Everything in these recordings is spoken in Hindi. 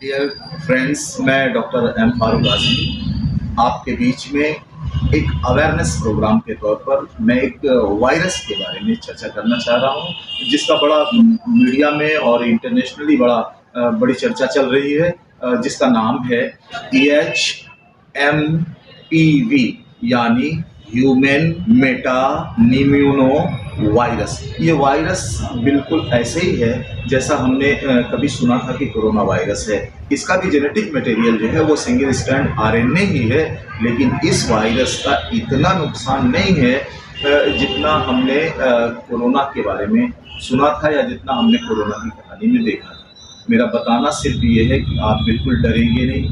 डियर फ्रेंड्स, मैं डॉक्टर एम फारूक आज़मी आपके बीच में एक अवेयरनेस प्रोग्राम के तौर पर मैं एक वायरस के बारे में चर्चा करना चाह रहा हूँ, जिसका बड़ा मीडिया में और इंटरनेशनली बड़ी चर्चा चल रही है, जिसका नाम है EHMPV यानी ह्यूमन मेटानिम्यूनो वायरस। ये वायरस बिल्कुल ऐसे ही है जैसा हमने कभी सुना था कि कोरोना वायरस है। इसका भी जेनेटिक मटेरियल जो है वो सिंगल स्ट्रैंड आरएनए ही है, लेकिन इस वायरस का इतना नुकसान नहीं है जितना हमने कोरोना के बारे में सुना था या जितना हमने कोरोना की कहानी में देखा था। मेरा बताना सिर्फ ये है कि आप बिल्कुल डरेंगे नहीं।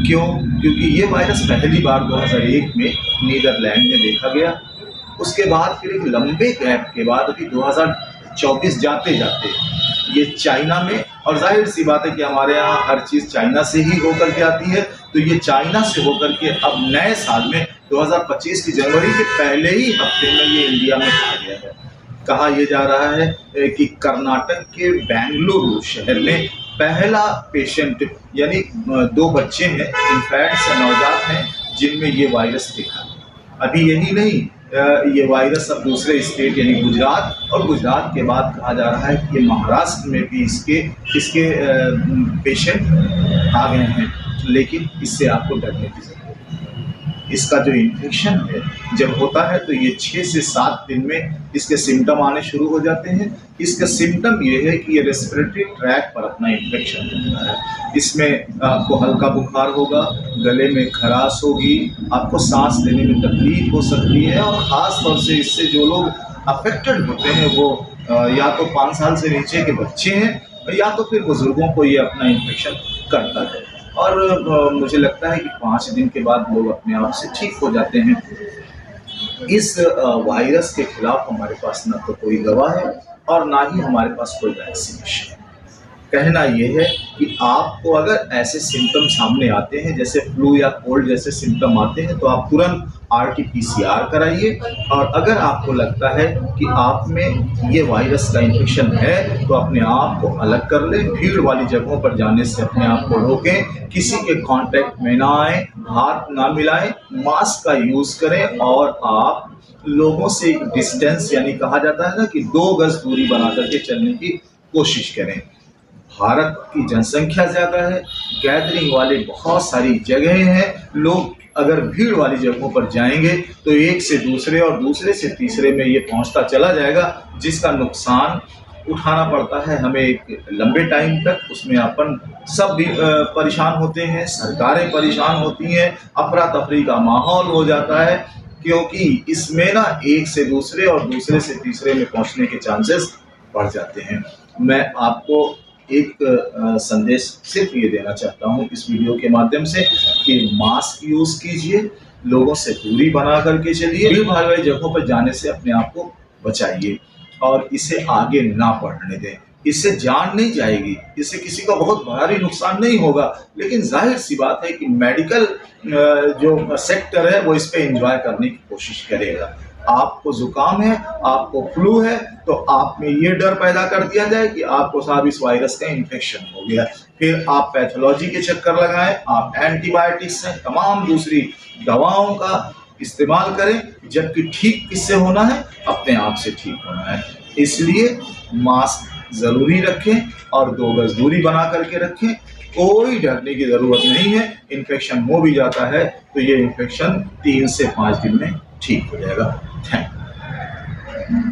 क्यों? क्योंकि ये वायरस पहली बार 2001 में नीदरलैंड में देखा गया। उसके बाद फिर एक लंबे गैप के बाद अभी 2024 जाते जाते ये चाइना में, और जाहिर सी बात है कि हमारे यहाँ हर चीज़ चाइना से ही होकर के आती है, तो ये चाइना से होकर के अब नए साल में 2025 की जनवरी के पहले ही हफ्ते में ये इंडिया में आ गया है। कहा यह जा रहा है कि कर्नाटक के बेंगलुरु शहर में पहला पेशेंट यानी 2 बच्चे हैं, इन्फेंट्स नवजात हैं, जिनमें ये वायरस दिखा। अभी यही नहीं, ये वायरस अब दूसरे स्टेट यानी गुजरात, और गुजरात के बाद कहा जा रहा है कि ये महाराष्ट्र में भी इसके पेशेंट आ गए हैं। लेकिन इससे आपको डरने की जरूरत है। इसका जो इन्फेक्शन है जब होता है तो ये 6 से 7 दिन में इसके सिम्टम आने शुरू हो जाते हैं। इसका सिम्टम ये है कि ये रेस्पिरेटरी ट्रैक पर अपना इन्फेक्शन होता है। इसमें आपको हल्का बुखार होगा, गले में खराश होगी, आपको सांस लेने में तकलीफ हो सकती है, और ख़ास तौर से इससे जो लोग अफेक्टेड होते हैं वो या तो 5 साल से नीचे के बच्चे हैं या तो फिर बुजुर्गों को ये अपना इन्फेक्शन करता है। और मुझे लगता है कि 5 दिन के बाद लोग अपने आप से ठीक हो जाते हैं। इस वायरस के खिलाफ हमारे पास ना तो कोई दवा है और ना ही हमारे पास कोई वैक्सीनेशन है। कहना यह है कि आपको अगर ऐसे सिम्टम सामने आते हैं, जैसे फ्लू या कोल्ड जैसे सिम्टम आते हैं, तो आप तुरंत RT-PCR कराइए। और अगर आपको लगता है कि आप में ये वायरस का इन्फेक्शन है तो अपने आप को अलग कर लें, भीड़ वाली जगहों पर जाने से अपने आप को रोकें, किसी के कांटेक्ट में ना आए, हाथ ना मिलाएं, मास्क का यूज़ करें, और आप लोगों से एक डिस्टेंस यानी कहा जाता है ना कि 2 गज दूरी बना करके चलने की कोशिश करें। भारत की जनसंख्या ज़्यादा है, गैदरिंग वाले बहुत सारी जगहें हैं, लोग अगर भीड़ वाली जगहों पर जाएंगे तो एक से दूसरे और दूसरे से तीसरे में ये पहुंचता चला जाएगा, जिसका नुकसान उठाना पड़ता है हमें एक लंबे टाइम तक। उसमें अपन सब भी परेशान होते हैं, सरकारें परेशान होती हैं, अफरा तफरी का माहौल हो जाता है, क्योंकि इसमें ना एक से दूसरे और दूसरे से तीसरे में पहुंचने के चांसेस बढ़ जाते हैं। मैं आपको एक संदेश सिर्फ ये देना चाहता हूँ इस वीडियो के माध्यम से कि मास्क यूज़ कीजिए, लोगों से दूरी बना करके चलिए, भीड़ भाड़ वाली जगहों पर जाने से अपने आप को बचाइए और इसे आगे ना बढ़ने दें। इससे जान नहीं जाएगी, इससे किसी का बहुत भारी नुकसान नहीं होगा, लेकिन जाहिर सी बात है कि मेडिकल जो सेक्टर है वो इस पे एंजॉय करने की कोशिश करेगा। आपको जुकाम है, आपको फ्लू है, तो आप में ये डर पैदा कर दिया जाए कि आपको साहब इस वायरस का इन्फेक्शन हो गया, फिर आप पैथोलॉजी के चक्कर लगाएं, आप एंटीबायोटिक्स हैं, तमाम दूसरी दवाओं का इस्तेमाल करें, जबकि ठीक किससे होना है? अपने आप से ठीक होना है। इसलिए मास्क ज़रूरी रखें और 2 गज दूरी बना करके रखें। कोई डरने की ज़रूरत नहीं है। इन्फेक्शन हो भी जाता है तो ये इन्फेक्शन 3 से 5 दिन में ठीक हो जाएगा। Thank you.